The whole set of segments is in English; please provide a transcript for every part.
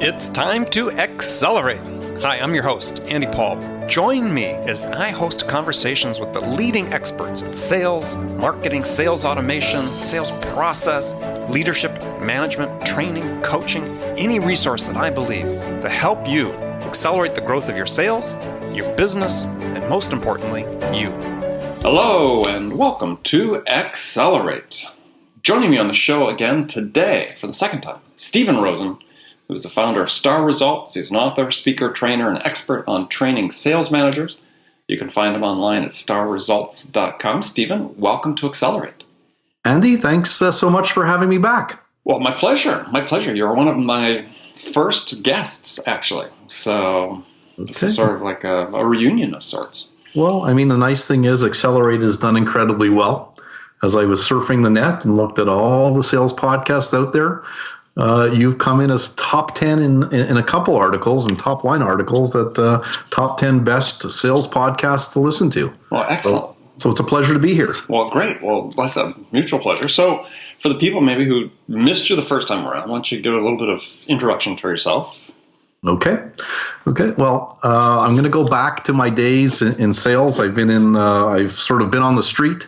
It's time to accelerate. Hi, I'm your host, Andy Paul. Join me as I host conversations with the leading experts in sales, marketing, sales automation, sales process, leadership, management, training, coaching, any resource that I believe to help you accelerate the growth of your sales, your business, and most importantly, you. Hello, and welcome to Accelerate. Joining me on the show again today for the second time, Stephen Rosen, who is the founder of Star Results. He's an author, speaker, trainer, and expert on training sales managers. You can find him online at starresults.com. Stephen, welcome to Accelerate. Andy, thanks so much for having me back. Well, my pleasure. My pleasure. You're one of my first guests, actually. So This is sort of like a reunion of sorts. Well, I mean, the nice thing is Accelerate has done incredibly well. As I was surfing the net and looked at all the sales podcasts out there, you've come in as top 10 in a couple articles and top line articles that top 10 best sales podcasts to listen to. Well, excellent. So it's a pleasure to be here. Well, great. Well, that's a mutual pleasure. So for the people maybe who missed you the first time around, why don't you give a little bit of introduction to yourself? Okay. Well, I'm going to go back to my days in sales. I've sort of been on the street,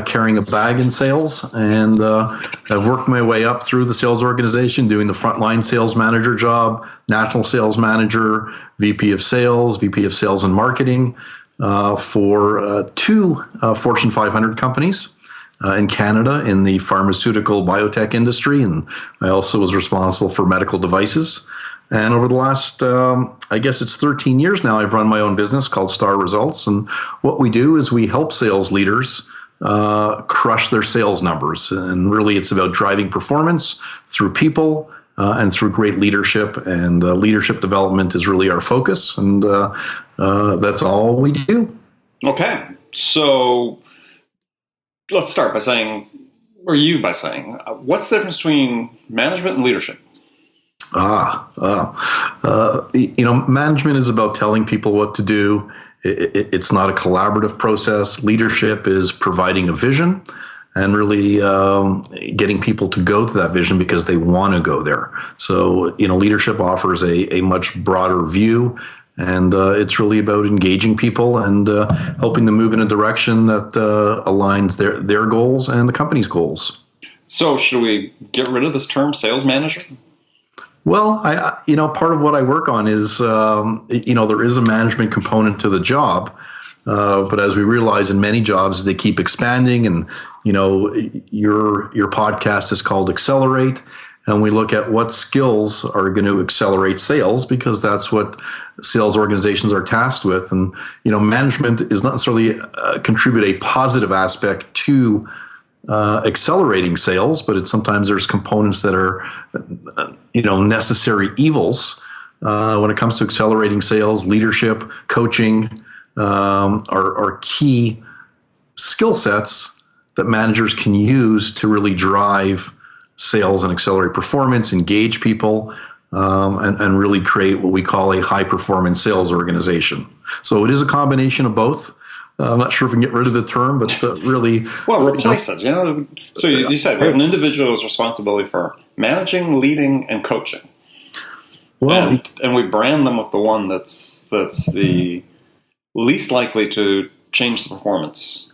carrying a bag in sales, and I've worked my way up through the sales organization, doing the frontline sales manager job, national sales manager, VP of sales and marketing for two Fortune 500 companies in Canada in the pharmaceutical biotech industry, and I also was responsible for medical devices. And over the last, I guess it's 13 years now, I've run my own business called Star Results, and what we do is we help sales leaders crush their sales numbers. And really it's about driving performance through people and through great leadership, and leadership development is really our focus, and that's all we do. Okay, so let's start by saying, what's the difference between management and leadership? Management is about telling people what to do. It's not a collaborative process. Leadership is providing a vision and really getting people to go to that vision because they want to go there. So, leadership offers a much broader view, and it's really about engaging people and helping them move in a direction that aligns their goals and the company's goals. So should we get rid of this term sales manager? Well, part of what I work on is, there is a management component to the job, but as we realize in many jobs, they keep expanding, and, your podcast is called Accelerate, and we look at what skills are going to accelerate sales, because that's what sales organizations are tasked with. And, management is not necessarily contribute a positive aspect to accelerating sales, but sometimes there's components that are, necessary evils. When it comes to accelerating sales, leadership, coaching are key skill sets that managers can use to really drive sales and accelerate performance, engage people, and really create what we call a high-performance sales organization. So it is a combination of both. I'm not sure if we can get rid of the term, but really... Well, replace it. So you said we have an individual's responsibility for managing, leading, and coaching. Well, and we brand them with the one that's the least likely to change the performance.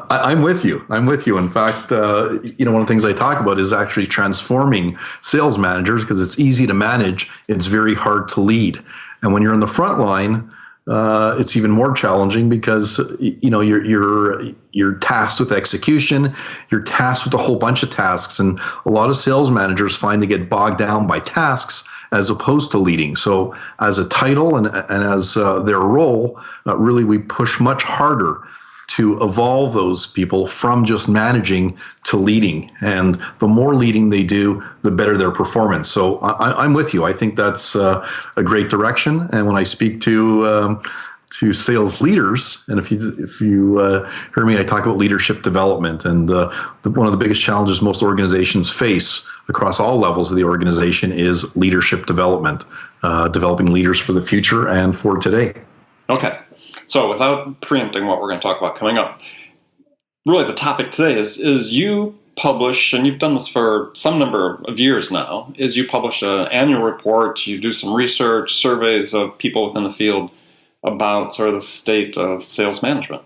I'm with you. In fact, one of the things I talk about is actually transforming sales managers, because it's easy to manage. It's very hard to lead. And when you're in the front line, it's even more challenging because you're tasked with execution. You're tasked with a whole bunch of tasks, and a lot of sales managers find they get bogged down by tasks as opposed to leading. So, as a title and as their role, really we push much harder to evolve those people from just managing to leading. And the more leading they do, the better their performance. So I'm with you. I think that's a great direction. And when I speak to sales leaders, and if you hear me, I talk about leadership development. And one of the biggest challenges most organizations face across all levels of the organization is leadership development, developing leaders for the future and for today. Okay. So without preempting what we're going to talk about coming up, really the topic today is you publish, and you've done this for some number of years now, is you publish an annual report, you do some research, surveys of people within the field about sort of the state of sales management.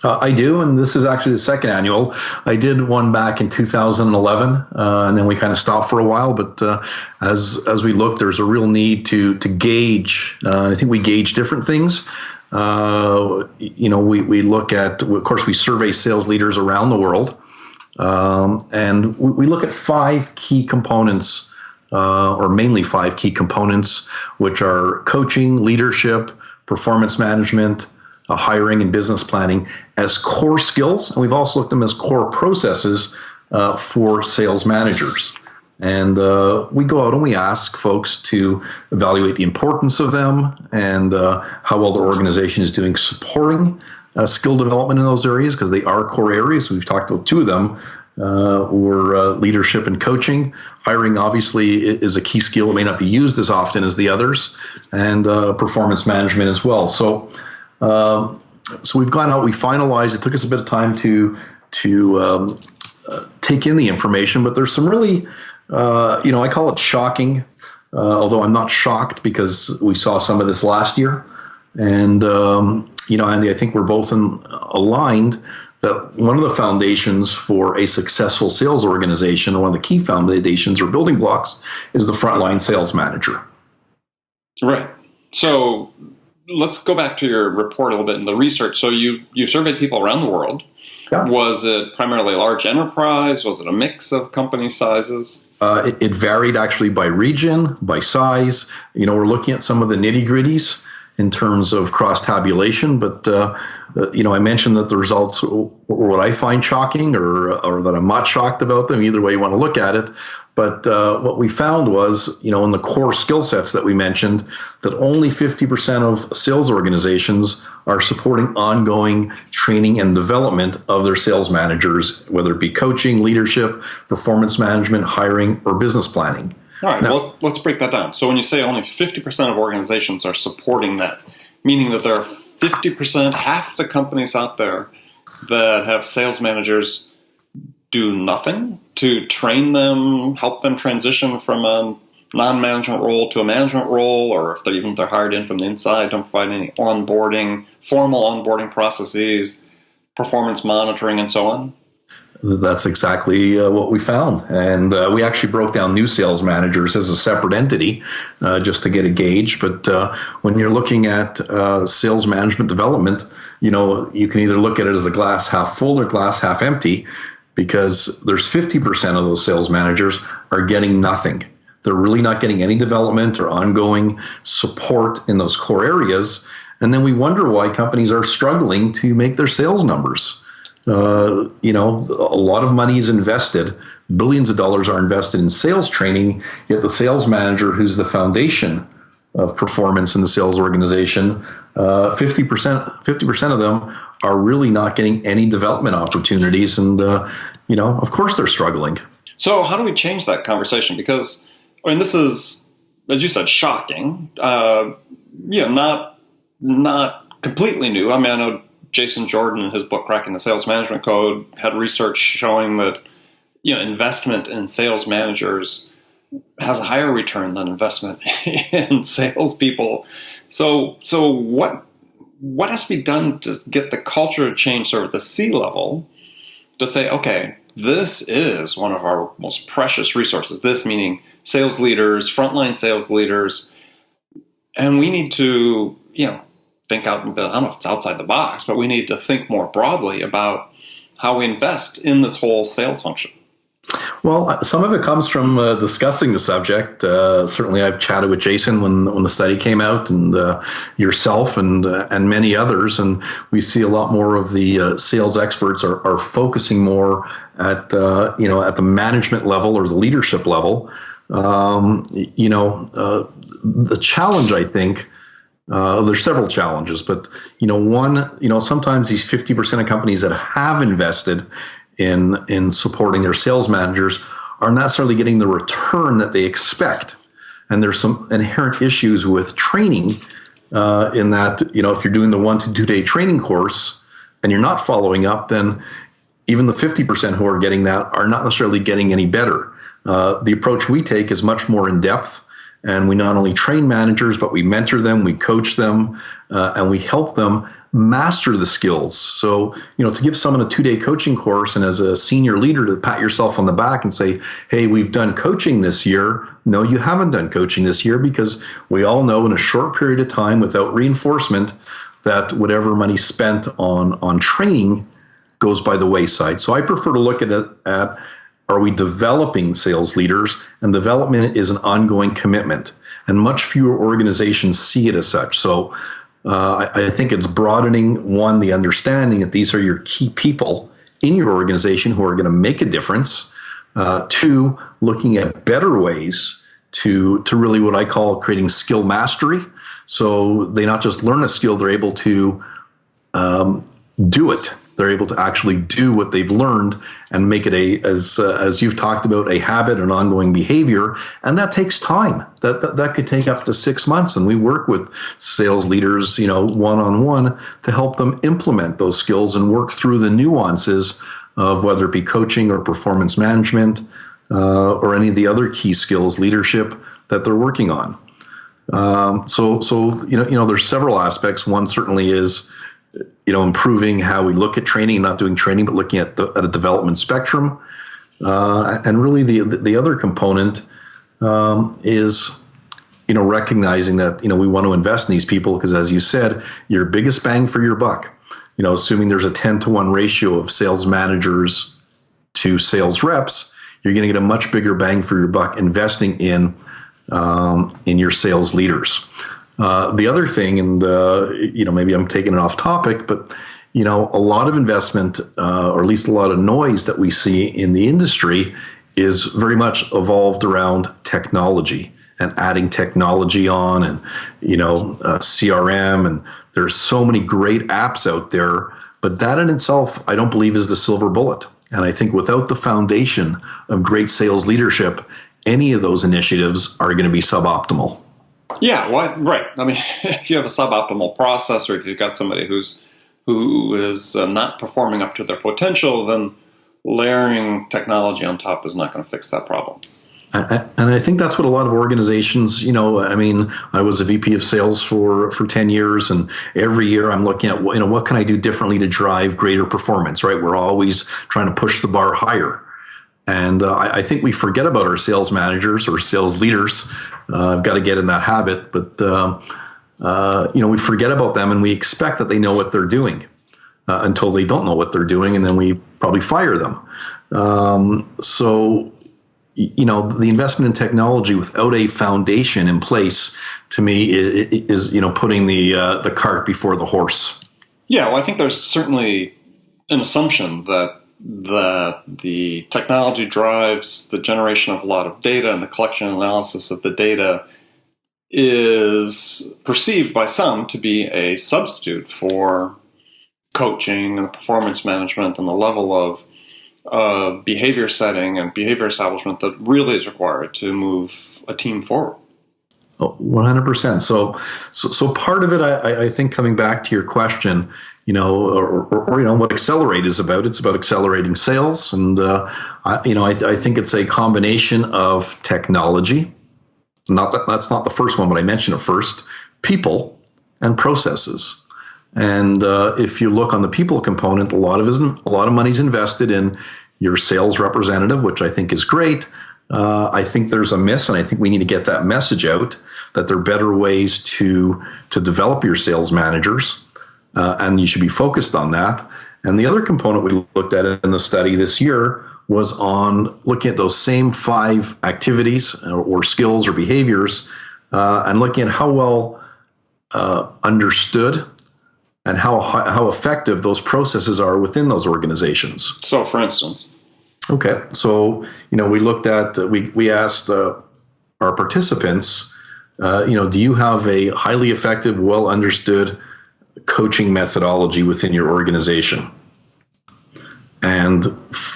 I do, and this is actually the second annual. I did one back in 2011, and then we kind of stopped for a while. But as we look, there's a real need to gauge. I think we gauge different things. We look at, of course, we survey sales leaders around the world, and we look at five key components, or mainly five key components, which are coaching, leadership, performance management, hiring, and business planning as core skills. And we've also looked at them as core processes for sales managers. And we go out and we ask folks to evaluate the importance of them and how well their organization is doing supporting skill development in those areas, because they are core areas. We've talked about two of them, were leadership and coaching. Hiring obviously is a key skill. It may not be used as often as the others, and performance management as well. So we've gone out, we finalized. It took us a bit of time to take in the information, but there's some really, I call it shocking, although I'm not shocked because we saw some of this last year. And, Andy, I think we're both aligned that one of the foundations for a successful sales organization, or one of the key foundations or building blocks, is the frontline sales manager. Right. So let's go back to your report a little bit in the research. So you surveyed people around the world. Yeah. Was it primarily large enterprise? Was it a mix of company sizes? It varied actually by region, by size. We're looking at some of the nitty-gritties in terms of cross-tabulation, but I mentioned that the results were what I find shocking, or that I'm not shocked about them. Either way you want to look at it. But what we found was, in the core skill sets that we mentioned, that only 50% of sales organizations are supporting ongoing training and development of their sales managers, whether it be coaching, leadership, performance management, hiring, or business planning. All right, well, let's break that down. So when you say only 50% of organizations are supporting that, meaning that there are 50%, half the companies out there that have sales managers do nothing to train them, help them transition from a non-management role to a management role, or if they're hired in from the inside, don't provide any formal onboarding processes, performance monitoring, and so on? That's exactly what we found. And we actually broke down new sales managers as a separate entity just to get a gauge. But when you're looking at sales management development, you can either look at it as a glass half full or glass half empty, because there's 50% of those sales managers are getting nothing. They're really not getting any development or ongoing support in those core areas. And then we wonder why companies are struggling to make their sales numbers. A lot of money is invested. Billions of dollars are invested in sales training, yet the sales manager, who's the foundation of performance in the sales organization, 50% of them are really not getting any development opportunities. And, of course they're struggling. So how do we change that conversation? Because, this is, as you said, shocking. Not completely new. I know Jason Jordan, in his book, Cracking the Sales Management Code, had research showing that, investment in sales managers has a higher return than investment in salespeople. So what has to be done to get the culture to change sort of at the C-level to say, okay, this is one of our most precious resources, this meaning sales leaders, frontline sales leaders, and we need to, think out, I don't know if it's outside the box, but we need to think more broadly about how we invest in this whole sales function. Well, some of it comes from discussing the subject. Certainly, I've chatted with Jason when the study came out, and yourself and many others, and we see a lot more of the sales experts are focusing more at at the management level or the leadership level. The challenge, I think. There's several challenges, but one, sometimes these 50% of companies that have invested in supporting their sales managers are not necessarily getting the return that they expect, and there's some inherent issues with training in that if you're doing the 1 to 2 day training course and you're not following up, then even the 50% who are getting that are not necessarily getting any better. The approach we take is much more in depth, and we not only train managers, but we mentor them, we coach them, and we help them master the skills. So, to give someone a 2-day coaching course and as a senior leader to pat yourself on the back and say, hey, we've done coaching this year. No, you haven't done coaching this year, because we all know in a short period of time without reinforcement that whatever money spent on training goes by the wayside. So I prefer to look at it at, are we developing sales leaders? And development is an ongoing commitment. And much fewer organizations see it as such. So I think it's broadening, one, the understanding that these are your key people in your organization who are going to make a difference. Two, looking at better ways to really what I call creating skill mastery. So they not just learn a skill, they're able to do it. They're able to actually do what they've learned and make it as you've talked about, a habit, an ongoing behavior. And that takes time. That could take up to 6 months. And we work with sales leaders, one-on-one to help them implement those skills and work through the nuances of whether it be coaching or performance management or any of the other key skills, leadership, that they're working on. So there's several aspects. One certainly is, improving how we look at training, not doing training, but looking at a development spectrum. And really the other component is, recognizing that, we want to invest in these people because, as you said, your biggest bang for your buck, assuming there's a 10-to-1 ratio of sales managers to sales reps, you're going to get a much bigger bang for your buck investing in your sales leaders. The other thing, and maybe I'm taking it off topic, but a lot of investment, or at least a lot of noise that we see in the industry, is very much evolved around technology and adding technology on, and CRM, and there's so many great apps out there. But that in itself, I don't believe is the silver bullet. And I think without the foundation of great sales leadership, any of those initiatives are going to be suboptimal. Yeah, well, right. I mean, if you have a suboptimal process, or if you've got somebody who is not performing up to their potential, then layering technology on top is not going to fix that problem. And I think that's what a lot of organizations, I was a VP of sales for 10 years, and every year I'm looking at, what can I do differently to drive greater performance, right? We're always trying to push the bar higher. And I think we forget about our sales managers or sales leaders. I've got to get in that habit, but we forget about them, and we expect that they know what they're doing until they don't know what they're doing, and then we probably fire them. So the investment in technology without a foundation in place, to me, is putting the cart before the horse. Yeah, well, I think there's certainly an assumption that the technology drives the generation of a lot of data, and the collection and analysis of the data is perceived by some to be a substitute for coaching and performance management and the level of behavior setting and behavior establishment that really is required to move a team forward. 100%. So part of it, I think, coming back to your question, what Accelerate is about. It's about accelerating sales, and I think it's a combination of technology. That's not the first one, but I mentioned it first. People and processes. And if you look on the people component, a lot of money's invested in your sales representative, which I think is great. I think there's a miss, and I think we need to get that message out that there are better ways to develop your sales managers. And you should be focused on that. And the other component we looked at in the study this year was on looking at those same 5 activities or skills or behaviors, and looking at how well understood and how effective those processes are within those organizations. So, for instance? Okay. So, we looked at, we asked our participants, do you have a highly effective, well understood coaching methodology within your organization? And,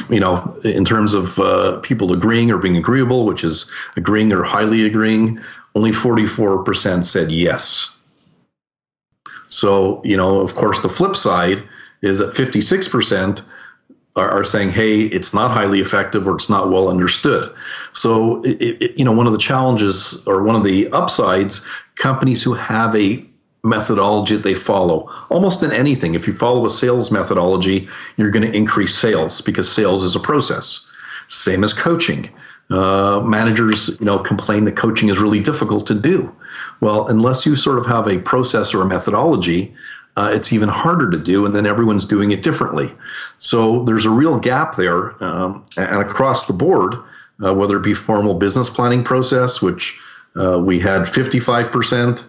in terms of people agreeing or being agreeable, which is agreeing or highly agreeing, only 44% said yes. So, of course, the flip side is that 56% are saying, hey, it's not highly effective or it's not well understood. So, one of the challenges or one of the upsides, companies who have a methodology that they follow, almost in anything, if you follow a sales methodology, you're going to increase sales because sales is a process. Same as coaching. Managers, complain that coaching is really difficult to do. Well, unless you sort of have a process or a methodology, it's even harder to do, and then everyone's doing it differently. So there's a real gap there, and across the board, whether it be formal business planning process, which we had 55%,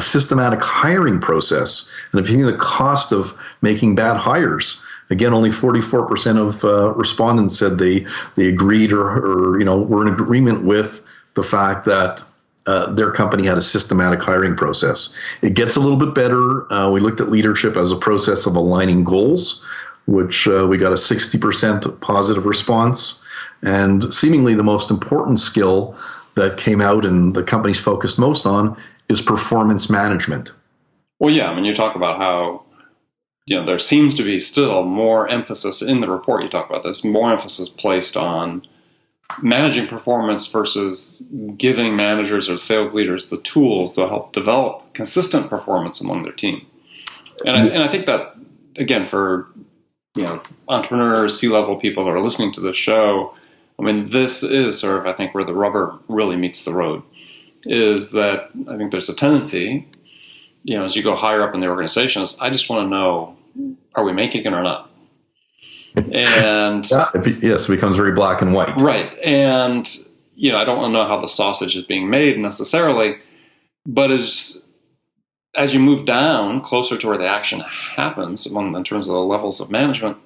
systematic hiring process, and if you think of the cost of making bad hires, again, only 44% of respondents said they agreed or were in agreement with the fact that their company had a systematic hiring process. It gets a little bit better. We looked at leadership as a process of aligning goals, which we got a 60% positive response. And seemingly the most important skill that came out and the companies focused most on is performance management. Well, yeah, I mean, you talk about how there seems to be still more emphasis in the report. You talk about this, more emphasis placed on managing performance versus giving managers or sales leaders the tools to help develop consistent performance among their team. And I think that, again, for entrepreneurs, C-level people that are listening to the show, I mean, this is sort of, I think, where the rubber really meets the road, is that I think there's a tendency, as you go higher up in the organizations, I just want to know, are we making it or not? And yes, it becomes very black and white. Right. And, I don't want to know how the sausage is being made necessarily, but as you move down closer to where the action happens in terms of the levels of management,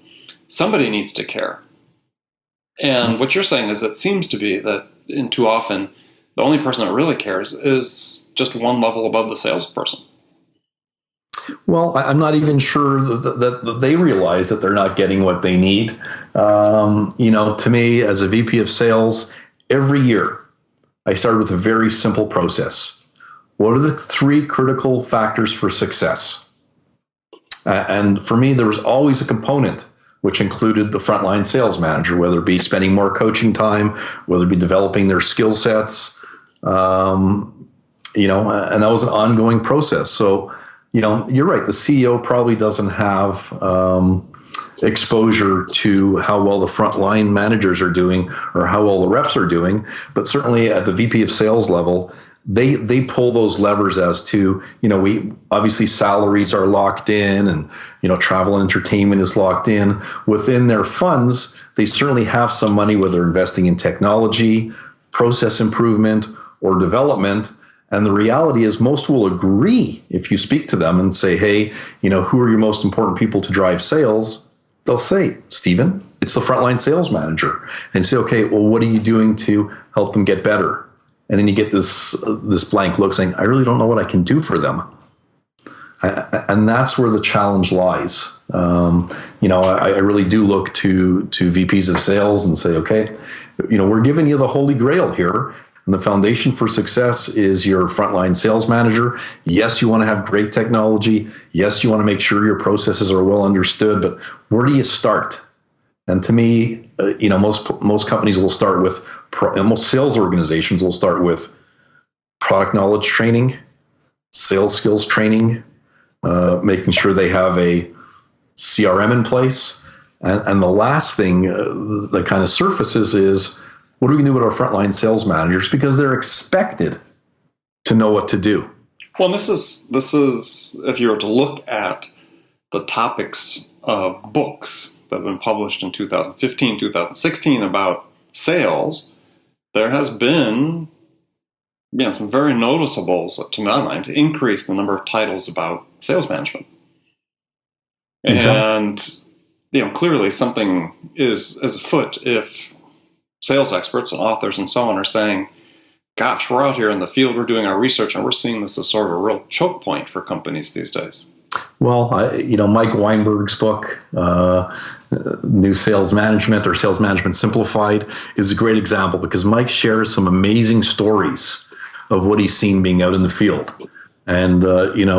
somebody needs to care. And what you're saying is it seems to be that too often the only person that really cares is just one level above the salesperson. Well, I'm not even sure that they realize that they're not getting what they need. To me, as a VP of sales, every year I started with a very simple process. What are the 3 critical factors for success? And for me, there was always a component which included the frontline sales manager, whether it be spending more coaching time, whether it be developing their skill sets, and that was an ongoing process. So, you're right. The CEO probably doesn't have exposure to how well the frontline managers are doing or how well the reps are doing. But certainly at the VP of sales level, they pull those levers as to, we obviously salaries are locked in and, travel and entertainment is locked in. Within their funds, they certainly have some money where they're investing in technology, process improvement, or development. And the reality is most will agree if you speak to them and say, hey, who are your most important people to drive sales? They'll say, Stephen, it's the frontline sales manager. And say, okay, well, what are you doing to help them get better? And then you get this blank look saying, I really don't know what I can do for them. And that's where the challenge lies. I really do look to VPs of sales and say, okay, we're giving you the holy grail here. And the foundation for success is your frontline sales manager. Yes, you want to have great technology. Yes, you want to make sure your processes are well understood. But where do you start? And to me, most companies will start with, and most sales organizations will start with product knowledge training, sales skills training, making sure they have a CRM in place. And the last thing that kind of surfaces is, what are we going to do with our frontline sales managers? Because they're expected to know what to do. Well, this is if you were to look at the topics of books that have been published in 2015, 2016 about sales, there has been some very noticeables, to my mind, to increase the number of titles about sales management. Exactly. And clearly something is afoot if sales experts and authors and so on are saying, gosh, we're out here in the field, we're doing our research, and we're seeing this as sort of a real choke point for companies these days. Well, Mike Weinberg's book, New Sales Management or Sales Management Simplified, is a great example because Mike shares some amazing stories of what he's seen being out in the field. And,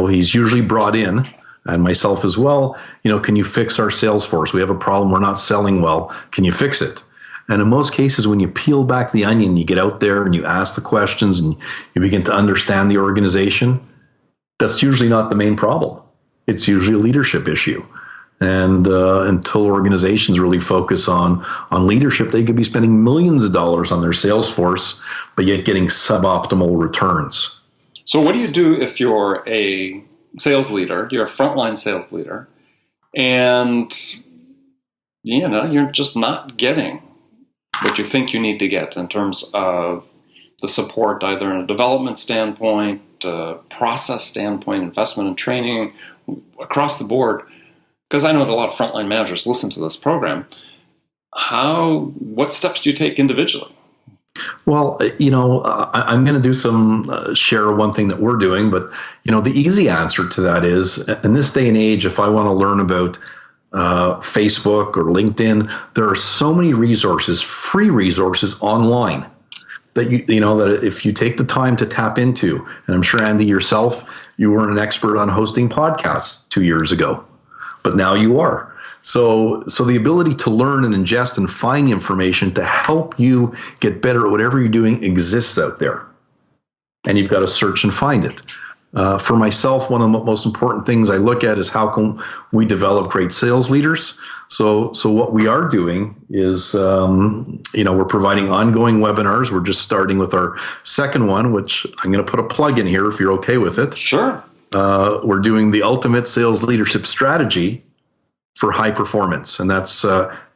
he's usually brought in and myself as well, can you fix our sales force? We have a problem. We're not selling well. Can you fix it? And in most cases, when you peel back the onion, you get out there and you ask the questions and you begin to understand the organization, that's usually not the main problem. It's usually a leadership issue. And until organizations really focus on leadership, they could be spending millions of dollars on their sales force, but yet getting suboptimal returns. So what do you do if you're a sales leader, you're a frontline sales leader, and you're just not getting what you think you need to get in terms of the support, either in a development standpoint, process standpoint, investment and training, across the board? Because I know that a lot of frontline managers listen to this program. What steps do you take individually? Well, I'm going to do share one thing that we're doing, but, the easy answer to that is, in this day and age, if I want to learn about Facebook or LinkedIn, there are so many resources, free resources online that that if you take the time to tap into, and I'm sure, Andy, yourself, you weren't an expert on hosting podcasts 2 years ago, but now you are. So the ability to learn and ingest and find information to help you get better at whatever you're doing exists out there. And you've got to search and find it. For myself, one of the most important things I look at is how can we develop great sales leaders. So what we are doing is, we're providing ongoing webinars. We're just starting with our second one, which I'm going to put a plug in here if you're okay with it. Sure. We're doing the Ultimate Sales Leadership Strategy for High Performance, and that's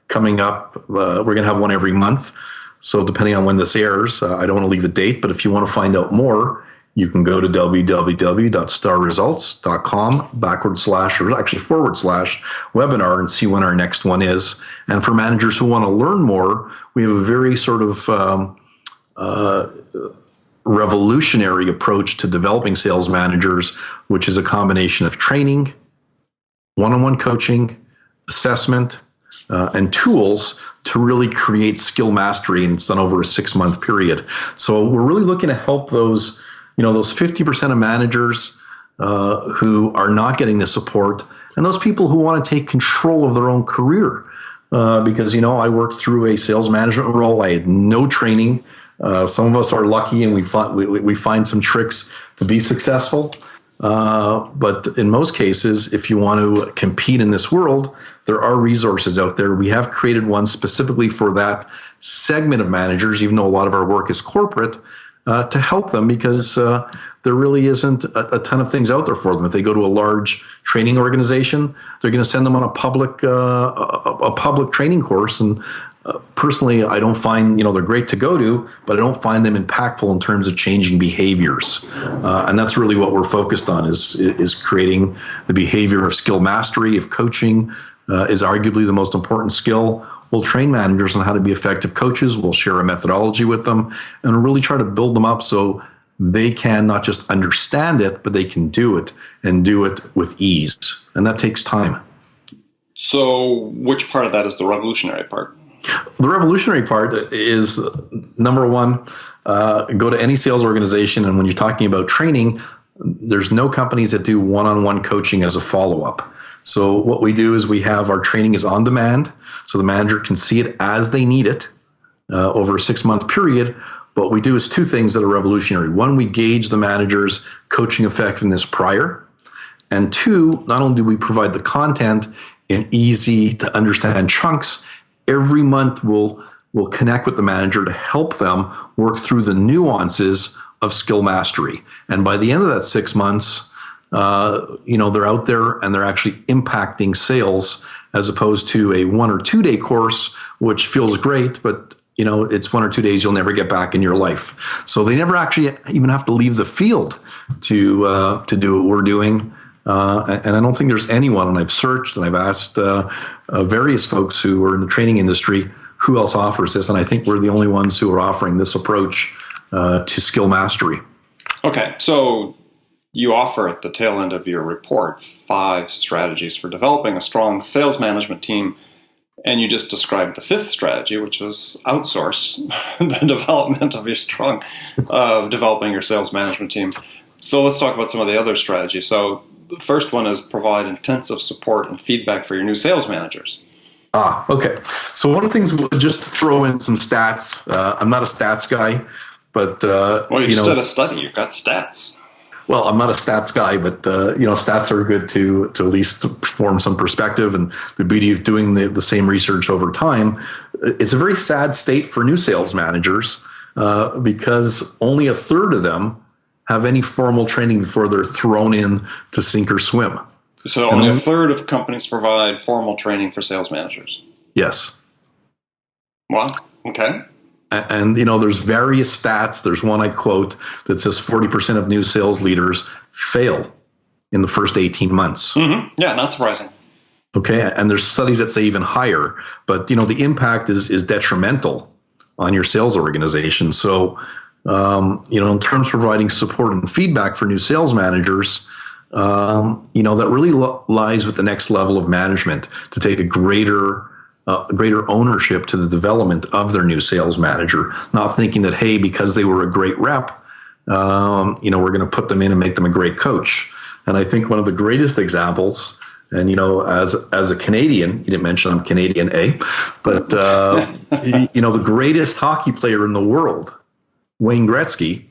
coming up. We're going to have one every month. So depending on when this airs, I don't want to leave a date, but if you want to find out more, you can go to www.starresults.com/webinar and see when our next one is. And for managers who want to learn more, we have a very sort of revolutionary approach to developing sales managers, which is a combination of training, one-on-one coaching, assessment, and tools to really create skill mastery, and it's done over a 6-month period. So we're really looking to help those 50% of managers who are not getting the support, and those people who want to take control of their own career. Because, I worked through a sales management role. I had no training. Some of us are lucky and we find some tricks to be successful. But in most cases, if you want to compete in this world, there are resources out there. We have created one specifically for that segment of managers, even though a lot of our work is corporate, to help them, because there really isn't a ton of things out there for them. If they go to a large training organization, they're going to send them on a public training course. And personally, I don't find, they're great to go to, but I don't find them impactful in terms of changing behaviors. And that's really what we're focused on, is creating the behavior of skill mastery, of coaching, is arguably the most important skill. We'll train managers on how to be effective coaches. We'll share a methodology with them and really try to build them up so they can not just understand it, but they can do it, and do it with ease. And that takes time. So which part of that is the revolutionary part? The revolutionary part is, number one, go to any sales organization, and when you're talking about training, there's no companies that do one-on-one coaching as a follow-up. So what we do is we have our training is on demand, so the manager can see it as they need it over a 6-month period. What we do is 2 things that are revolutionary. 1, we gauge the manager's coaching effectiveness prior. And 2, not only do we provide the content in easy to understand chunks, every month we'll connect with the manager to help them work through the nuances of skill mastery. And by the end of that 6 months, they're out there and they're actually impacting sales, as opposed to a 1 or 2 day course, which feels great, but it's 1 or 2 days you'll never get back in your life. So they never actually even have to leave the field to do what we're doing. And I don't think there's anyone, and I've searched and I've asked various folks who are in the training industry who else offers this, and I think we're the only ones who are offering this approach to skill mastery. Okay, so you offer at the tail end of your report 5 strategies for developing a strong sales management team, and you just described the 5th strategy, which is outsource the development of developing your sales management team. So let's talk about some of the other strategies. So the first one is provide intensive support and feedback for your new sales managers. Okay. So one of the things, just to throw in some stats, I'm not a stats guy, but Well, you just did a study. You've got stats. Well, I'm not a stats guy, but stats are good to at least form some perspective. And the beauty of doing the same research over time, it's a very sad state for new sales managers because only a third of them have any formal training before they're thrown in to sink or swim. So only a third of companies provide formal training for sales managers. Yes. Wow. Okay. And, there's various stats. There's one I quote that says 40% of new sales leaders fail in the first 18 months. Mm-hmm. Yeah, not surprising. Okay. And there's studies that say even higher. But, the impact is detrimental on your sales organization. So, in terms of providing support and feedback for new sales managers, that really lies with the next level of management to take a greater ownership to the development of their new sales manager, not thinking that, hey, because they were a great rep, we're going to put them in and make them a great coach. And I think one of the greatest examples, and, as a Canadian, you didn't mention I'm Canadian, but, the greatest hockey player in the world, Wayne Gretzky,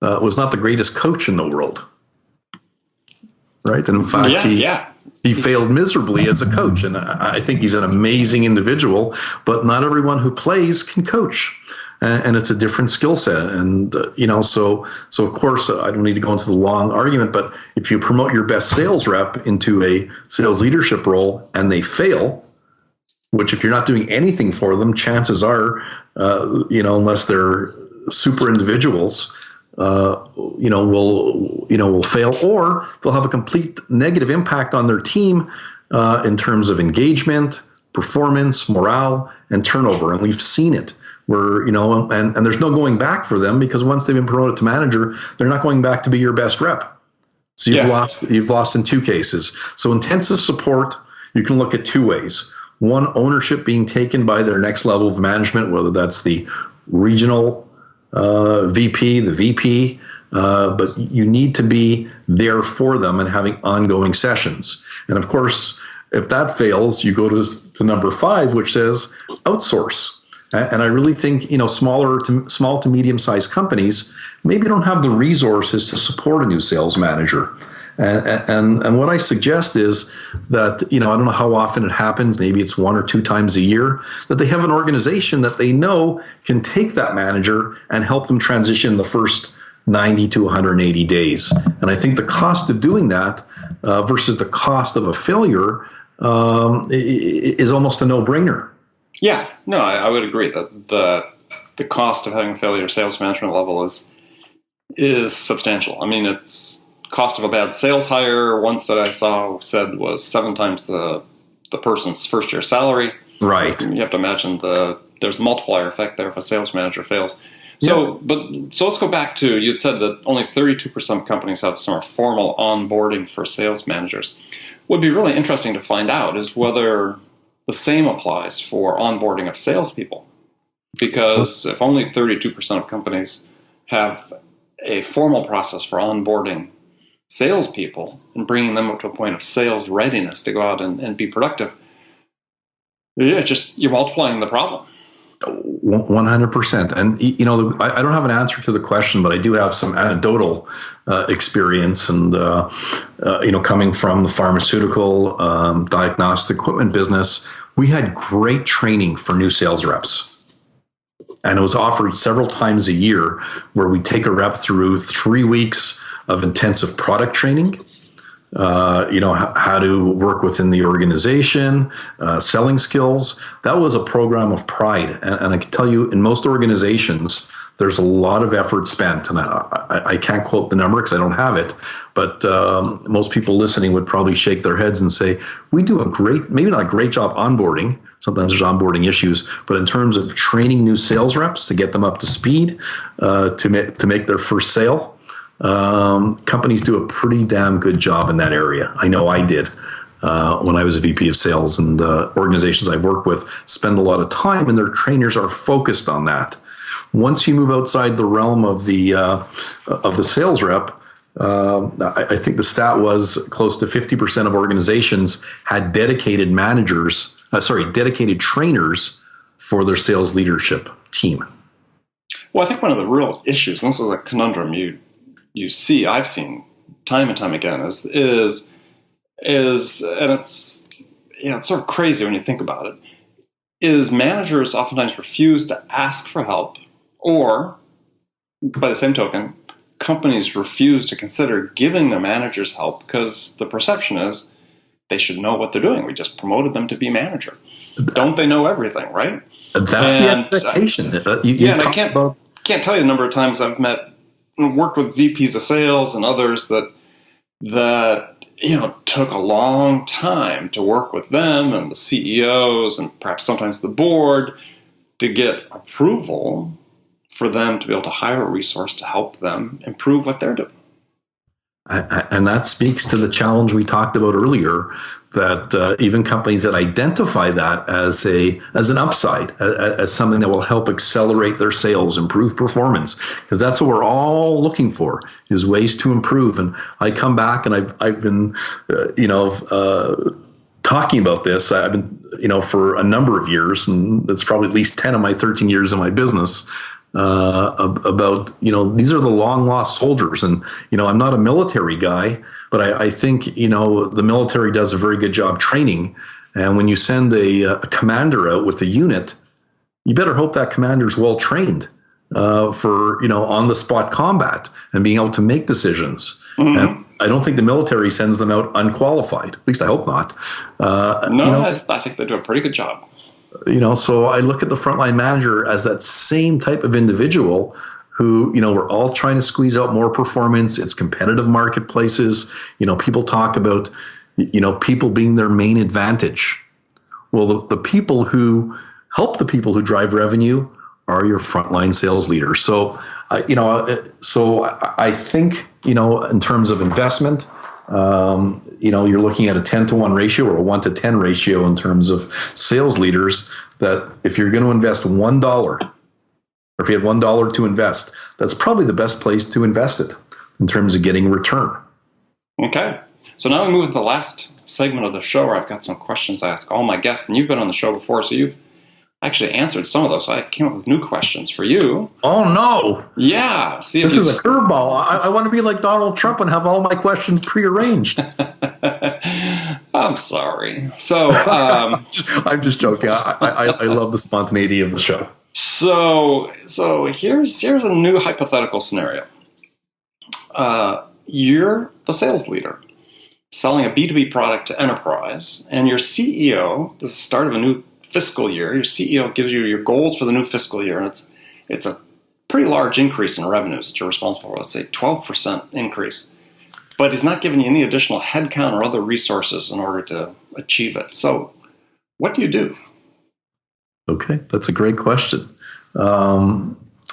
was not the greatest coach in the world. Right. And in fact, he failed miserably as a coach. And I think he's an amazing individual, but not everyone who plays can coach. And it's a different skill set. And, so of course, I don't need to go into the long argument, but if you promote your best sales rep into a sales leadership role and they fail, which if you're not doing anything for them, chances are, unless they're super individuals, will fail, or they'll have a complete negative impact on their team in terms of engagement, performance, morale, and turnover. And we've seen it where, and there's no going back for them because once they've been promoted to manager, they're not going back to be your best rep. So you've lost in two cases. So intensive support, you can look at two ways. One, ownership being taken by their next level of management, whether that's the regional VP, the VP, but you need to be there for them and having ongoing sessions. And of course, if that fails, you go to number 5, which says outsource. And I really think, small to medium-sized companies maybe don't have the resources to support a new sales manager. And what I suggest is that, I don't know how often it happens, maybe it's 1 or 2 times a year, that they have an organization that they know can take that manager and help them transition the first 90 to 180 days. And I think the cost of doing that versus the cost of a failure is almost a no-brainer. Yeah, no, I would agree that the cost of having a failure sales management level is substantial. I mean, it's cost of a bad sales hire, once that I saw said was 7 times the person's first year salary. Right. You have to imagine there's a multiplier effect there if a sales manager fails. So let's go back to, you'd said that only 32% of companies have some formal onboarding for sales managers. What would be really interesting to find out is whether the same applies for onboarding of salespeople. Because if only 32% of companies have a formal process for onboarding salespeople and bringing them up to a point of sales readiness to go out and be productive, you're multiplying the problem. 100%. And, I don't have an answer to the question, but I do have some anecdotal experience. And, coming from the pharmaceutical diagnostic equipment business, we had great training for new sales reps. And it was offered several times a year where we take a rep through 3 weeks of intensive product training, how to work within the organization, selling skills. That was a program of pride. And I can tell you, in most organizations, there's a lot of effort spent. And I can't quote the number because I don't have it, but most people listening would probably shake their heads and say, we do a great, maybe not a great job onboarding. Sometimes there's onboarding issues, but in terms of training new sales reps to get them up to speed, to make their first sale, companies do a pretty damn good job in that area. I know I did when I was a VP of sales, and organizations I've worked with spend a lot of time, and their trainers are focused on that. Once you move outside the realm of the sales rep, I think the stat was close to 50% of organizations had dedicated dedicated trainers for their sales leadership team. Well, I think one of the real issues, and this is a conundrum I've seen time and time again, is and it's sort of crazy when you think about it, is managers oftentimes refuse to ask for help, or by the same token, companies refuse to consider giving their managers help because the perception is they should know what they're doing. We just promoted them to be manager. Don't they know everything, right? That's the expectation. And I can't tell you the number of times I've worked with VPs of sales and others that took a long time to work with them and the CEOs and perhaps sometimes the board to get approval for them to be able to hire a resource to help them improve what they're doing. And that speaks to the challenge we talked about earlier, that even companies that identify that as an upside, as something that will help accelerate their sales, improve performance, because that's what we're all looking for, is ways to improve. And I come back and I've been, talking about this. I've been, for a number of years, and that's probably at least 10 of my 13 years in my business. About, these are the long lost soldiers. And, I'm not a military guy, but I think, the military does a very good job training. And when you send a commander out with a unit, you better hope that commander's well trained for, on the spot combat and being able to make decisions. Mm-hmm. And I don't think the military sends them out unqualified. At least I hope not. I think they do a pretty good job. So I look at the frontline manager as that same type of individual who, we're all trying to squeeze out more performance. It's competitive marketplaces. People talk about, people being their main advantage. Well, the people who help the people who drive revenue are your frontline sales leaders. So, I think, in terms of investment, you're looking at a 10-to-1 ratio or a 1-to-10 ratio in terms of sales leaders, that if you're going to invest $1, or if you had $1 to invest, that's probably the best place to invest it in terms of getting return. Okay. So now we move to the last segment of the show where I've got some questions I ask all my guests, and you've been on the show before, so you've actually answered some of those. So I came up with new questions for you. Oh, no. Yeah. See, this is a curveball. I want to be like Donald Trump and have all my questions prearranged. I'm sorry. So I'm just joking. I love the spontaneity of the show. So here's a new hypothetical scenario. You're the sales leader selling a B2B product to enterprise, and your CEO, this is the start of a new fiscal year, your CEO gives you your goals for the new fiscal year, and it's a pretty large increase in revenues that you're responsible for, let's say 12% increase. But he's not giving you any additional headcount or other resources in order to achieve it. So what do you do? Okay, that's a great question.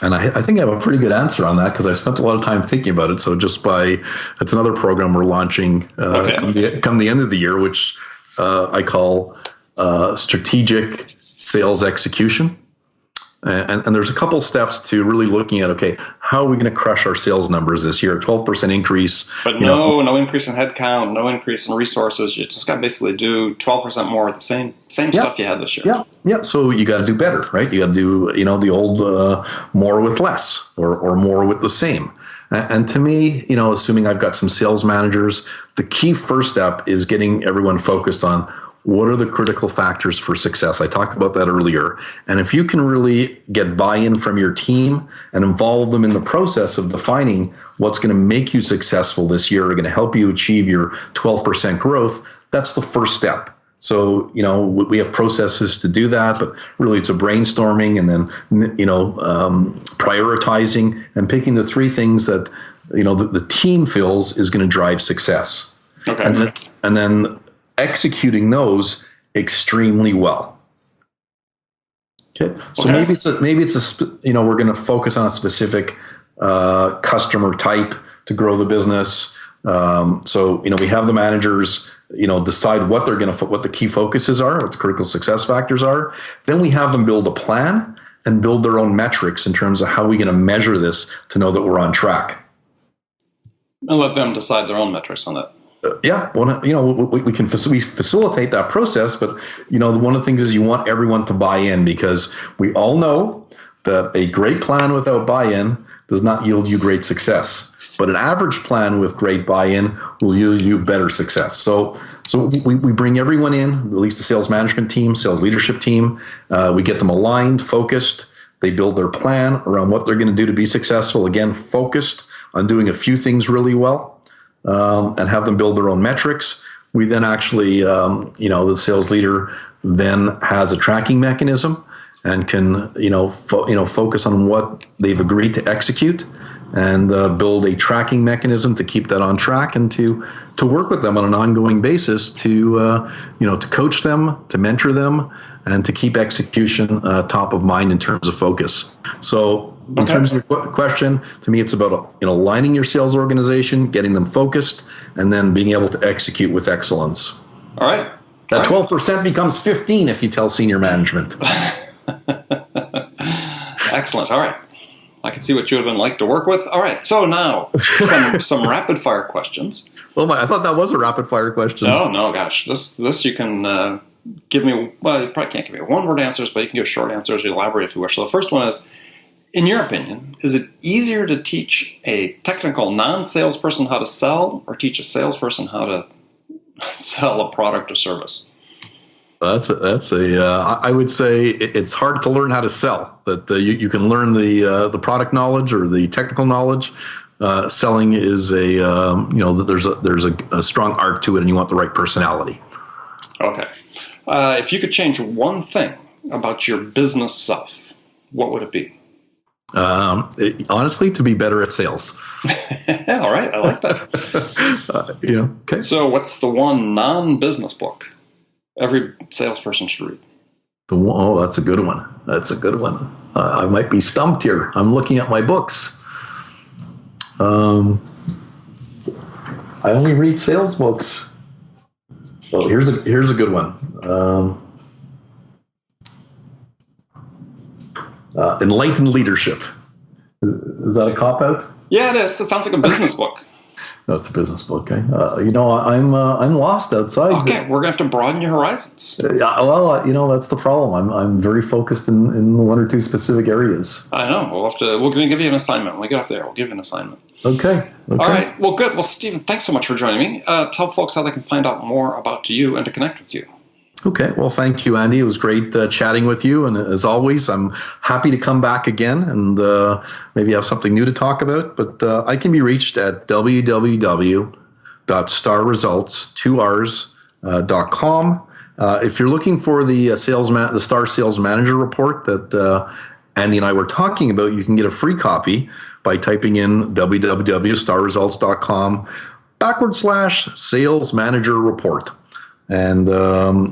And I think I have a pretty good answer on that because I spent a lot of time thinking about it. So it's another program we're launching come the end of the year, which I call strategic sales execution. And there's a couple steps to really looking at, okay, how are we going to crush our sales numbers this year? 12% increase. But no increase in headcount, no increase in resources. You just got to basically do 12% more of the same stuff you had this year. Yeah. So you got to do better, right? You got to do, the old more with less or more with the same. And to me, assuming I've got some sales managers, the key first step is getting everyone focused on what are the critical factors for success? I talked about that earlier. And if you can really get buy-in from your team and involve them in the process of defining what's going to make you successful this year, or going to help you achieve your 12% growth, that's the first step. So, we have processes to do that, but really it's a brainstorming and then, prioritizing and picking the three things that, the team feels is going to drive success. Okay. And then executing those extremely well. Okay. So maybe it's we're going to focus on a specific customer type to grow the business. So we have the managers, decide what what the key focuses are, what the critical success factors are. Then we have them build a plan and build their own metrics in terms of how we're going to measure this to know that we're on track. And let them decide their own metrics on that. Yeah, well, we can we facilitate that process, but one of the things is you want everyone to buy in, because we all know that a great plan without buy-in does not yield you great success. But an average plan with great buy-in will yield you better success. So we bring everyone in, at least the sales management team, sales leadership team. We get them aligned, focused. They build their plan around what they're going to do to be successful. Again, focused on doing a few things really well. And have them build their own metrics. We then actually, the sales leader then has a tracking mechanism and can, focus on what they've agreed to execute, and build a tracking mechanism to keep that on track, and to work with them on an ongoing basis to coach them, to mentor them, and to keep execution top of mind in terms of focus. So in terms of your question, to me, it's about aligning your sales organization, getting them focused, and then being able to execute with excellence. All right. That 12% becomes 15 if you tell senior management. Excellent. All right. I can see what you would have been like to work with. All right. So now some rapid fire questions. Well, I thought that was a rapid fire question. No, gosh. This you can give me. Well, you probably can't give me one-word answers, but you can give short answers. Elaborate if you wish. So the first one is, in your opinion, is it easier to teach a technical non-salesperson how to sell, or teach a salesperson how to sell a product or service? I would say it's hard to learn how to sell. That you can learn the product knowledge or the technical knowledge. Selling is there's a strong art to it, and you want the right personality. Okay. If you could change one thing about your business self, what would it be? Honestly, to be better at sales. Yeah, all right, I like that. Okay. So what's the one non-business book every salesperson should read? That's a good one. I might be stumped here. I'm looking at my books. I only read sales books. Oh, here's a good one. Enlightened Leadership. Is that a cop-out? Yeah, it is. It sounds like a business book. No, it's a business book. Okay. I'm lost outside. Okay, we're gonna have to broaden your horizons. That's the problem. I'm very focused in one or two specific areas. I know. We're gonna give you an assignment. When we get off there, we'll give you an assignment. Okay. All right. Well, good. Well, Stephen, thanks so much for joining me. Tell folks how they can find out more about you and to connect with you. Okay. Well, thank you, Andy. It was great chatting with you. And as always, I'm happy to come back again and maybe have something new to talk about. But I can be reached at www.starresults.com. If you're looking for the the Star Sales Manager report that Andy and I were talking about, you can get a free copy by typing in www.starresults.com/Sales Manager Report. And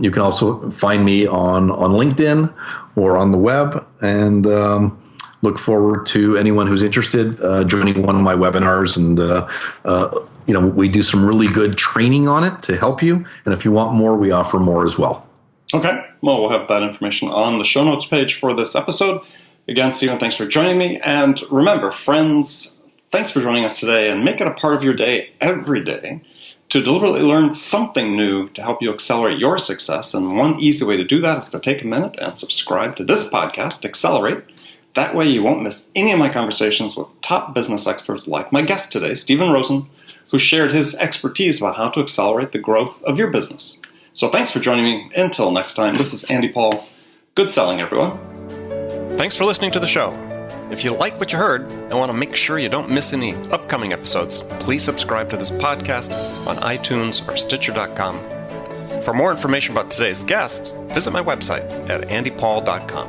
you can also find me on LinkedIn or on the web, and look forward to anyone who's interested joining one of my webinars. And we do some really good training on it to help you. And if you want more, we offer more as well. Okay. Well, we'll have that information on the show notes page for this episode. Again, Stephen, thanks for joining me. And remember, friends, thanks for joining us today, and make it a part of your day every day to deliberately learn something new to help you accelerate your success. And one easy way to do that is to take a minute and subscribe to this podcast, Accelerate. That way you won't miss any of my conversations with top business experts like my guest today, Stephen Rosen, who shared his expertise about how to accelerate the growth of your business. So thanks for joining me. Until next time, this is Andy Paul. Good selling, everyone. Thanks for listening to the show. If you like what you heard and want to make sure you don't miss any upcoming episodes, please subscribe to this podcast on iTunes or Stitcher.com. For more information about today's guest, visit my website at andypaul.com.